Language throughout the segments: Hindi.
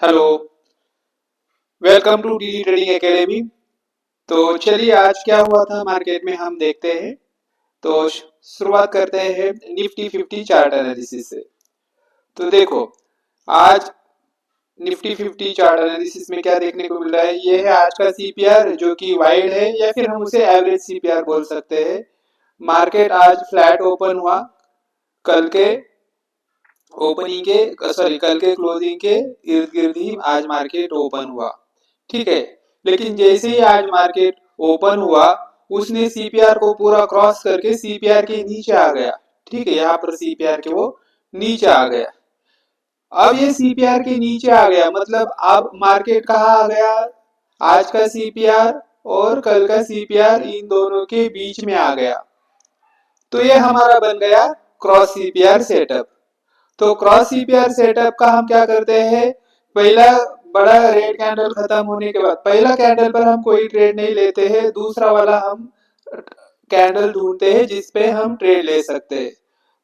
Hello. Welcome to DG trading academy. तो चलिए आज क्या हुआ था मार्केट में हम देखते हैं। तो शुरुआत करते हैं निफ्टी 50 चार्ट एनालिसिस से। तो देखो आज निफ्टी 50 चार्ट एनालिसिस में क्या देखने को मिल रहा है। ये है आज का सीपीआर जो कि वाइड है या फिर हम उसे एवरेज सीपीआर बोल सकते हैं। मार्केट आज फ्लैट ओपन हुआ। कल के ओपनिंग के सॉरी कल के क्लोजिंग के इर्द गिर्द ही आज मार्केट ओपन हुआ। ठीक है। लेकिन जैसे ही आज मार्केट ओपन हुआ उसने सीपीआर को पूरा क्रॉस करके सीपीआर के नीचे आ गया। ठीक है, यहाँ पर सीपीआर के वो नीचे आ गया। अब ये सीपीआर के नीचे आ गया मतलब अब मार्केट कहाँ आ गया। आज का सीपीआर और कल का सीपीआर इन दोनों के बीच में आ गया। तो ये हमारा बन गया क्रॉस सीपीआर सेटअप। तो क्रॉस सीपीआर सेटअप का हम क्या करते हैं। पहला बड़ा रेड कैंडल खत्म होने के बाद पहला कैंडल पर हम कोई ट्रेड नहीं लेते हैं, दूसरा वाला हम कैंडल ढूंढते हैं जिस पे हम ट्रेड ले सकते हैं।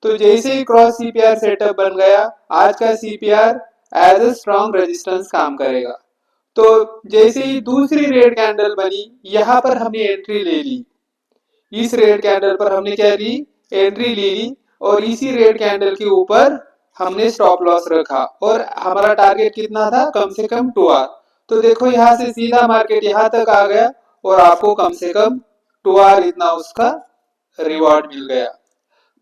तो जैसे ही क्रॉस सीपीआर सेटअप बन गया आज का CPR as a strong resistance काम करेगा। तो जैसे ही दूसरी रेड कैंडल बनी यहाँ पर हमने एंट्री ले ली। इस रेड कैंडल पर हमने क्या ली, एंट्री ले ली। और इसी रेड कैंडल के ऊपर हमने स्टॉप लॉस रखा और हमारा टारगेट कितना था, कम से कम 2 आवर। तो देखो यहाँ से सीधा मार्केट यहाँ तक आ गया और आपको कम से कम 2 आवर इतना उसका रिवॉर्ड मिल गया।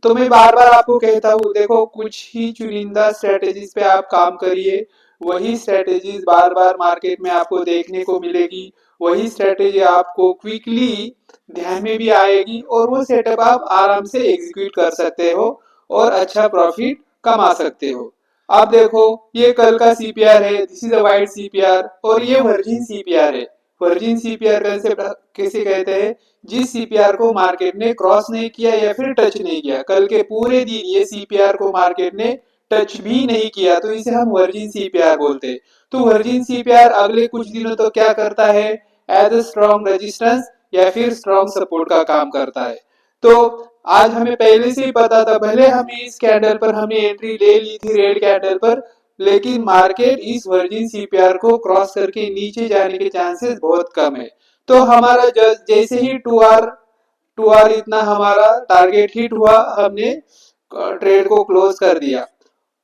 तो मैं बार बार आपको कहता हूँ देखो कुछ ही चुनिंदा स्ट्रेटेजीज पे आप काम करिए। वही स्ट्रेटेजीज बार बार मार्केट में आपको देखने को मिलेगी। वही स्ट्रेटेजी आपको क्विकली ध्यान में भी आएगी और वो सेटअप आप आराम से एग्जीक्यूट कर सकते हो और अच्छा प्रॉफिट कमा सकते हो। अब देखो ये कल का सीपीआर है, this is a wide CPR और ये वर्जिन सीपीआर है। वर्जिन सीपीआर कैसे कहते हैं, जिस सीपीआर को मार्केट ने क्रॉस नहीं किया या फिर टच नहीं किया। कल के पूरे दिन ये सीपीआर को मार्केट ने टच भी नहीं किया तो इसे हम वर्जिन सीपीआर बोलते हैं। तो वर्जिन सीपीआर अगले कुछ दिनों तो क्या करता है, एज अ स्ट्रॉन्ग रेजिस्टेंस या फिर स्ट्रॉन्ग सपोर्ट का काम करता है। तो आज हमें पहले से ही पता था, भले हमें इस कैंडल पर हमने एंट्री ले ली थी रेड कैंडल पर, लेकिन मार्केट इस वर्जिन सीपीआर को क्रॉस करके नीचे जाने के चांसेस बहुत कम है। तो हमारा जैसे ही 2 आवर इतना हमारा टारगेट हिट हुआ हमने ट्रेड को क्लोज कर दिया।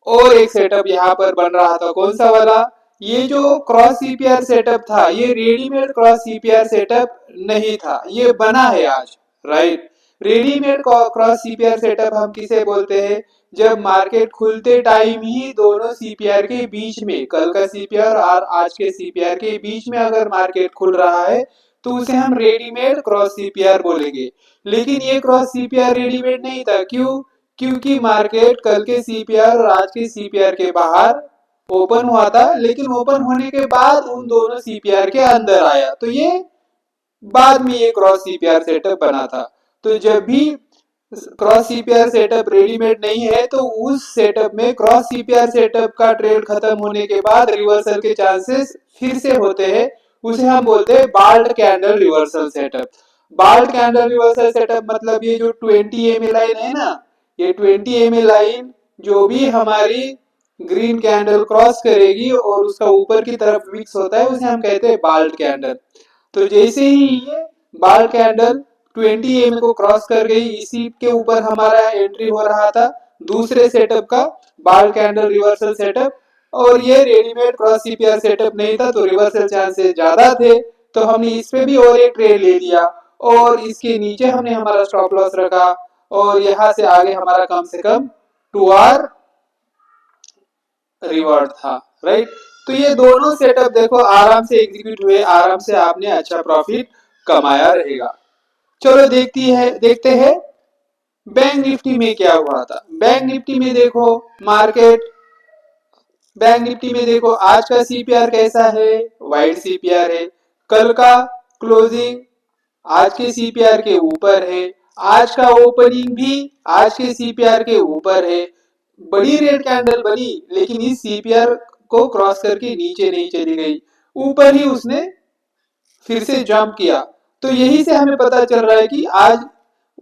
और एक सेटअप यहाँ पर बन रहा था, कौन सा वाला, ये जो क्रॉस सीपीआर सेटअप था ये रेडीमेड क्रॉस सीपीआर सेटअप नहीं था, ये बना है आज। Right. Readymade cross CPR setup हम किसे बोलते हैं, जब मार्केट खुलते टाइम ही दोनों सीपीआर के बीच में, कल का सीपीआर और आज के सीपीआर के बीच में अगर मार्केट खुल रहा है तो उसे हम रेडीमेड क्रॉस सीपीआर बोलेंगे। लेकिन ये क्रॉस सीपीआर रेडीमेड नहीं था, क्यों, क्योंकि मार्केट कल के सीपीआर और आज के सीपीआर के बाहर ओपन हुआ था, लेकिन ओपन होने के बाद उन दोनों सीपीआर के अंदर आया। तो ये बाद में ये क्रॉस सीपीआर सेटअप बना था। तो जब भी क्रॉस सीपीआर सेटअप रेडीमेड नहीं है तो उस सेटअप में क्रॉस सीपीआर सेटअप का ट्रेड खत्म होने के बाद रिवर्सल के चांसेस फिर से होते हैं। उसे हम बोलते हैं bolt candle reversal setup. Bolt candle reversal setup मतलब ये जो 20 लाइन है ना, ये 20 लाइन जो भी हमारी ग्रीन कैंडल क्रॉस करेगी और उसका ऊपर की तरफ विक्स होता है उसे हम कहते हैं बाल्ट कैंडल। तो जैसे ही ये बाल्ट कैंडल 20 को क्रॉस कर गई, इसी के ऊपर हमारा एंट्री हो रहा था दूसरे सेटअप का, बाल्ट कैंडल रिवर्सल सेटअप। और ये रेडीमेड क्रॉस सीपीआर सेटअप नहीं था तो रिवर्सल चांसेस ज्यादा थे। तो हमने इस पे भी और एक ट्रेड ले लिया और इसके नीचे हमने हमारा स्टॉप लॉस रखा और यहाँ से आगे हमारा कम से कम 2 आवर रिवॉर्ड था। राइट। तो ये दोनों सेटअप देखो आराम से एग्जीक्यूट हुए, आराम से आपने अच्छा प्रॉफिट कमाया रहेगा। चलो देखते हैं बैंक निफ्टी में क्या हुआ था। बैंक निफ्टी में देखो मार्केट, बैंक निफ्टी में देखो आज का सीपीआर कैसा है, वाइड सीपीआर है। कल का क्लोजिंग आज के सीपीआर के ऊपर है। आज का ओपनिंग भी आज के सीपीआर के ऊपर है। बड़ी रेड कैंडल बनी लेकिन इस सीपीआर को क्रॉस करके नीचे नहीं चली गई, ऊपर ही उसने फिर से जंप किया। तो यही से हमें पता चल रहा है कि आज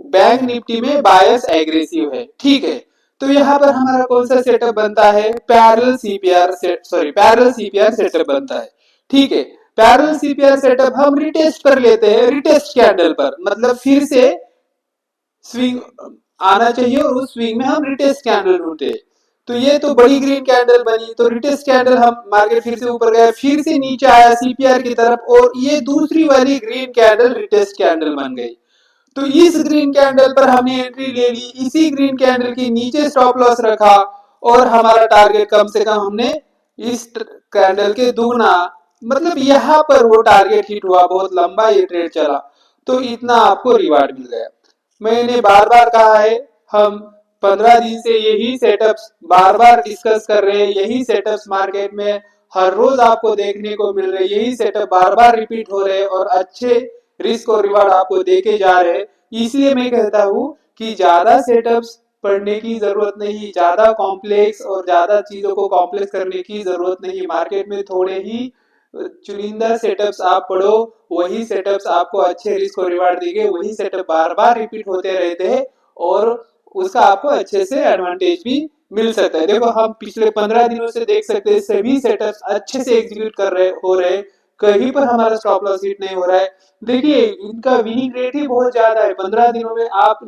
बैंक निफ्टी में बायस एग्रेसिव है। ठीक है। तो यहाँ पर हमारा कौन सा सेटअप बनता है, पैरेलल सीपीआर सेटअप बनता है। ठीक है, पैरेलल सीपीआर सेटअप हम रिटेस्ट पर लेते हैं, रिटेस्ट कैंडल पर, मतलब फिर से स्विंग आना चाहिए और उस स्विंग में हम रिटेस्ट कैंडल ढूंढते हैं। तो ये तो बड़ी ग्रीन कैंडल बनी, तो रिटेस्ट कैंडल हम मार्केट फिर से ऊपर गया, फिर से नीचे आया सीपीआर की तरफ, और ये दूसरी वाली ग्रीन कैंडल रिटेस्ट कैंडल बन गई। तो इस ग्रीन कैंडल पर हमने एंट्री ले ली, इसी ग्रीन कैंडल के नीचे स्टॉप लॉस रखा, और हमारा टारगेट कम से कम हमने इस कैंडल के दुगना, मतलब यहाँ पर वो टारगेट हिट हुआ, बहुत लंबा ये ट्रेड चला, तो इतना आपको रिवार्ड मिल गया। मैंने बार बार कहा है, हम 15 दिन से यही सेटअप्स बार बार डिस्कस कर रहे हैं, यही सेटअप्स मार्केट में हर रोज आपको देखने को मिल रहे हैं, यही सेटअप बार बार रिपीट हो रहे हैं और अच्छे रिस्क और रिवार्ड आपको देके जा रहे हैं। इसलिए मैं कहता हूँ कि ज्यादा सेटअप्स पढ़ने की जरूरत नहीं, ज्यादा कॉम्प्लेक्स और ज्यादा चीजों को कॉम्प्लेक्स करने की जरूरत नहीं। मार्केट में थोड़े ही चुनिंदा सेटअप्स आप पढ़ो, वही सेटअप्स आपको अच्छे रिस्क और रिवार्ड देंगे, वही सेटअप बार बार रिपीट होते रहते हैं और उसका आपको अच्छे से एडवांटेज भी मिल सकता है। देखो, हम पिछले 15 दिनों से देख सकते हैं सभी सेटअप्स अच्छे से एग्जीक्यूट कर रहे हो रहे, कहीं पर हमारा स्टॉप लॉस हिट नहीं हो रहा है। देखिए, इनका विनिंग रेट ही बहुत ज्यादा है। 15 दिनों में आप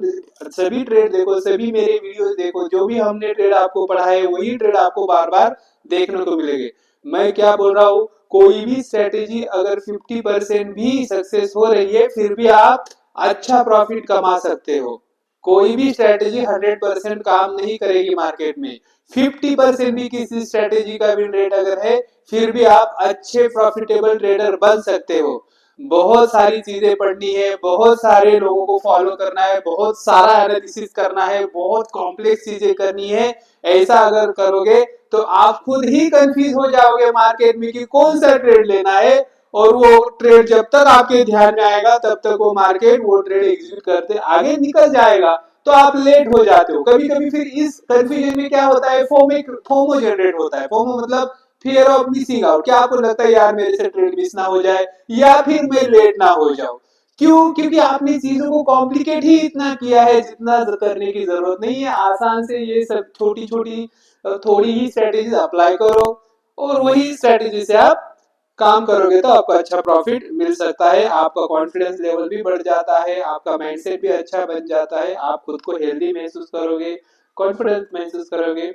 सभी ट्रेड देखो, सभी मेरे वीडियोस देखो, जो भी हमने ट्रेड आपको पढ़ा है वही ट्रेड आपको बार बार देखने को मिलेंगे। मैं क्या बोल रहा हूँ, कोई भी स्ट्रेटेजी अगर 50% भी सक्सेस हो रही है, फिर भी आप अच्छा प्रॉफिट कमा सकते हो। कोई भी स्ट्रेटेजी 100% काम नहीं करेगी मार्केट में। 50% भी किसी स्ट्रेटेजी का विन रेट अगर है, फिर भी आप अच्छे प्रॉफिटेबल ट्रेडर बन सकते हो। बहुत सारी चीजें पढ़नी है, बहुत सारे लोगों को फॉलो करना है, बहुत सारा एनालिसिस करना है, बहुत कॉम्प्लेक्स चीजें करनी है। ऐसा अगर करोगे तो आप खुद ही कंफ्यूज हो जाओगे मार्केट में कि कौन सा ट्रेड लेना है, और वो ट्रेड जब तक आपके ध्यान में आएगा तब तक वो मार्केट वो ट्रेड एग्जीक्यूट करते आगे निकल जाएगा, तो आप लेट हो जाते हो। कभी कभी फिर इस कंफ्यूजन में क्या होता है, फोमो जनरेट होता है। फोमो मतलब फियर ऑफ मिसिंग आउट। क्या आपको लगता है यार मेरे से ट्रेड मिस ना हो जाए, या फिर मैं लेट ना हो जाऊं? क्यों? क्योंकि आपने चीजों को कॉम्प्लिकेट ही इतना किया है जितना करने की जरूरत नहीं है। आसान से ये सब छोटी छोटी थोड़ी ही स्ट्रेटेजीज अप्लाई करो, और वही स्ट्रेटेजी से आप काम करोगे तो आपको अच्छा प्रॉफिट मिल सकता है। आपका कॉन्फिडेंस लेवल भी बढ़ जाता है, आपका माइंडसेट भी अच्छा बन जाता है, आप खुद को हेल्दी महसूस करोगे, कॉन्फिडेंस महसूस करोगे।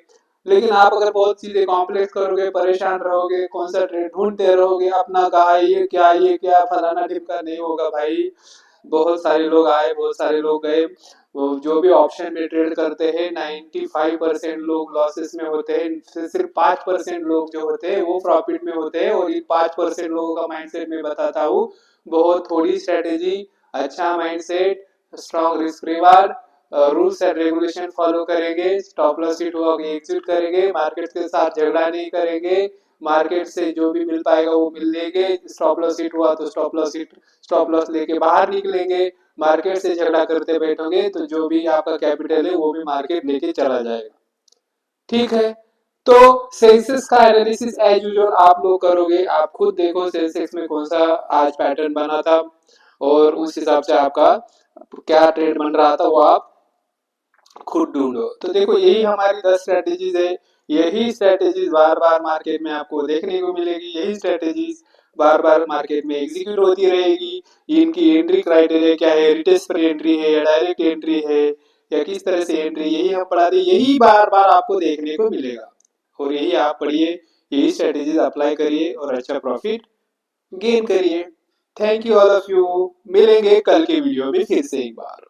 लेकिन आप अगर बहुत चीजें कॉम्प्लेक्स करोगे, परेशान रहोगे, कौन सा ट्रेड ढूंढते रहोगे, अपना कहा ये क्या फलाना ढिमका, नहीं होगा भाई। बहुत सारे लोग आए, बहुत सारे लोग गए। वो जो भी ऑप्शन में ट्रेड करते हैं 95% लोग लॉसेस में होते हैं, सिर्फ 5% लोग जो होते हैं वो प्रॉफिट में होते हैं। और इन 5% लोगों का माइंडसेट मैं बताता हूँ, बहुत थोड़ी स्ट्रेटेजी, अच्छा mindset, strong risk reward, rules and regulation follow करेंगे, स्टॉप लॉस हिट हुआ एग्जिट करेंगे, मार्केट के साथ झगड़ा नहीं करेंगे, मार्केट से जो भी मिल पाएगा वो मिल लेंगे, स्टॉप लॉस हिट हुआ तो स्टॉप लॉस लेके बाहर निकलेंगे। मार्केट से झगड़ा करते बैठोगे तो जो भी आपका कैपिटल है वो भी मार्केट लेके चला जाएगा। ठीक है, तो सेंसेक्स का एनालिसिस एज यूजुअल आप लोग करोगे। आप खुद देखो सेंसेक्स में कौन सा आज पैटर्न बना था, और उस हिसाब से आपका क्या ट्रेड बन रहा था वो आप खुद ढूंढो। तो देखो, यही हमारी 10 स्ट्रेटेजीज है। यही स्ट्रेटेजीज बार बार मार्केट में आपको देखने को मिलेगी, यही स्ट्रेटेजीज बार बार मार्केट में एग्जीक्यूट होती रहेगी। इनकी एंट्री क्राइटेरिया क्या है, रिटेस्ट पर एंट्री है या डायरेक्ट एंट्री है, या किस तरह से एंट्री, यही हम पढ़ाते, यही बार बार आपको देखने को मिलेगा। और यही आप पढ़िए, यही स्ट्रेटेजीज अप्लाई करिए और अच्छा प्रॉफिट गेन करिए। Thank you all of you. मिलेंगे कल के वीडियो में फिर से एक बार।